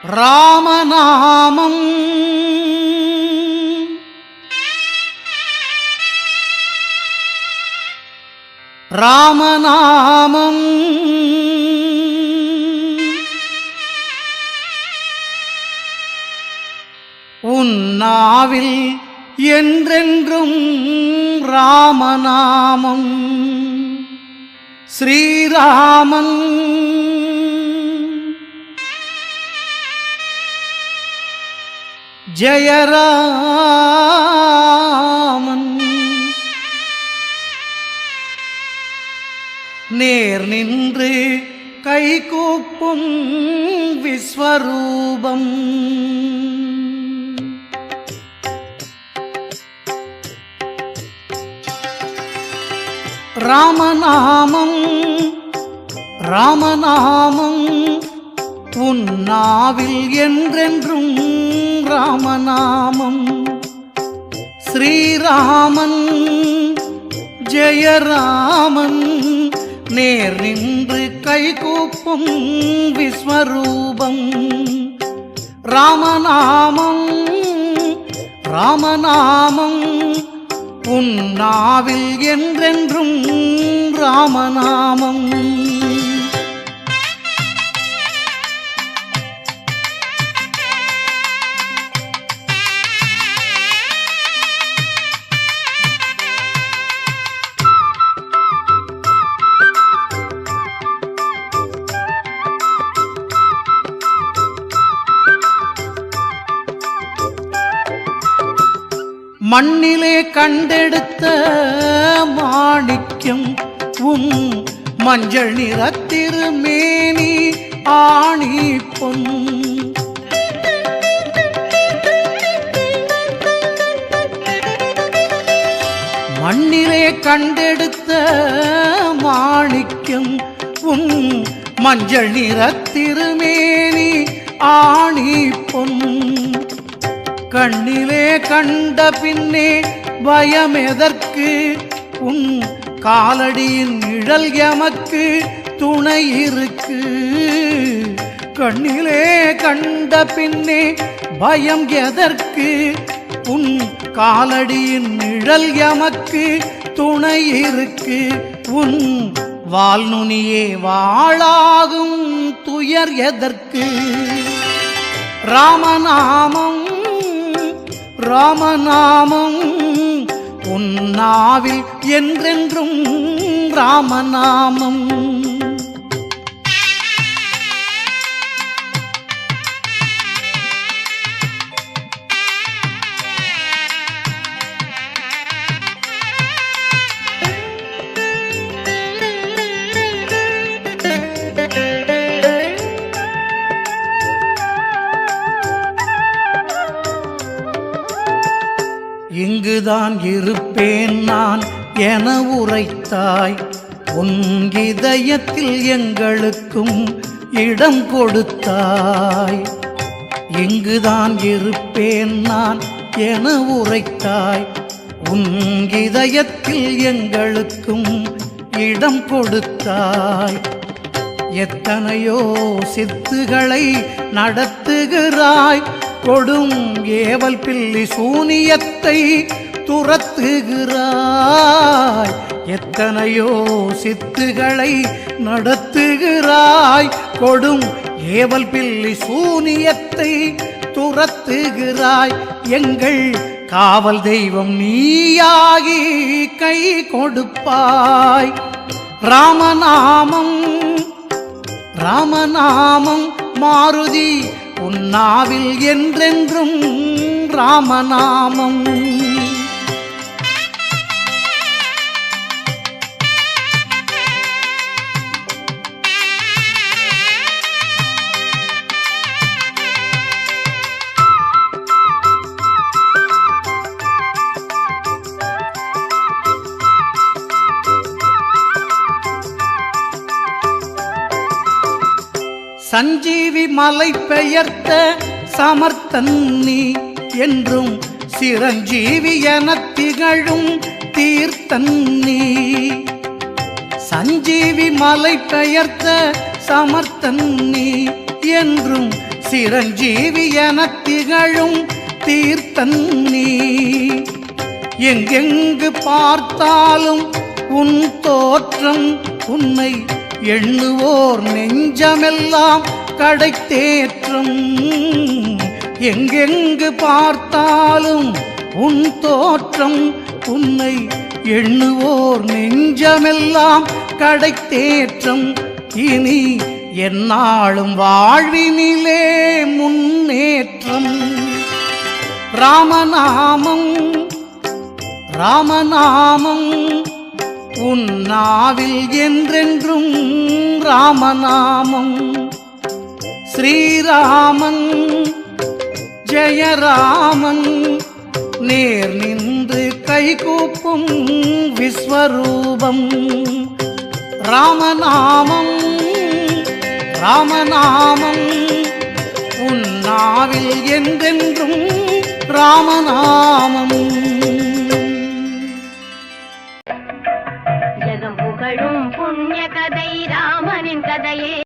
ராமநாமம் ராமநாமம் உன்னாவில் என்றென்றும் ராமநாமம் ஸ்ரீராமன் ஜெயராமன் நேர் நின்று கைகூப்பும் விஸ்வரூபம் ராமநாமம் ராமநாமம் உன்னாவில் என்றென்றும் ராமநாமம் ஸ்ரீராமன் ஜெயராமன் நேர் நின்று கைகூப்பும் விஸ்வரூபம் ராமநாமம் ராமநாமம் உன்னாவில் என்றென்றும் ராமநாமம் மண்ணிலே கண்டெடுத்த மாணிக்கம் உன் மஞ்சள் நிறத்திருமேனி ஆணி பொன் மண்ணிலே கண்டெடுத்த மாணிக்கம் உன் மஞ்சள் நிறத்திருமேனி ஆணி பொன் கண்ணிலே கண்ட பின்னே பயம் எதற்கு உன் காலடியின் நிழல் எமக்கு துணை இருக்கு கண்ணிலே கண்ட பின்னே பயம் எதற்கு உன் காலடியின் நிழல் எமக்கு துணை இருக்கு உன் வால்நுனியே வாளாகும் துயர் எதற்கு ராமநாமம் ராமநாமம் உன்னாவில் என்றென்றும் ராமநாமம் இங்குதான் இருப்பேன் நான் என உரைத்தாய் உன் இதயத்தில் எங்களுக்கும் இடம் கொடுத்தாய் இங்குதான் இருப்பேன் நான் என உரைத்தாய் உன் இதயத்தில் எங்களுக்கும் இடம் கொடுத்தாய் எத்தனையோ சித்துகளை நடத்துகிறாய் கொடும் ஏவல் பில்லி சூனியத்தை துரத்துகிறாய் எத்தனையோ சித்துகளை நடத்துகிறாய் கொடும் ஏவல் பில்லி சூனியத்தை துரத்துகிறாய் எங்கள் காவல் தெய்வம் நீயாகி கை கொடுப்பாய் ராமநாமம் ராமநாமம் மாருதி உன்னாவில் என்றென்றும் ராமநாமம் சஞ்சீவி மலை பெயர்த்த சமர்த்தன் நீ என்றும் சிரஞ்சீவி என திகழும் தீர்த்தன் நீ சஞ்சீவி மலை பெயர்த்த சமர்த்தன் நீ என்றும் சிரஞ்சீவி எனத் திகழும் தீர்த்தன் நீ. எங்கெங்கு பார்த்தாலும் உன் தோற்றம், உன்னை எண்ணுவோர் நெஞ்சமெல்லாம் கடைத்தேற்றம். எங்கெங்கு பார்த்தாலும் உன் தோற்றம், உன்னை எண்ணுவோர் நெஞ்சமெல்லாம் கடைத்தேற்றம். இனி எந்நாளும் வாழ்வினிலே முன்னேற்றம். ராமநாமம் ராமநாமம் உன் நாவில் என்றென்றும் ராமநாமம். ஸ்ரீராமன் ஜெயராமன் நேர் நின்று கைகூப்பும் விஸ்வரூபம். ராமநாமம் ராமநாமம் உன் நாவில் என்றென்றும் ராமநாமம். ஜகம் புகழும் புண்ணிய கதை ராமனின் கதையே.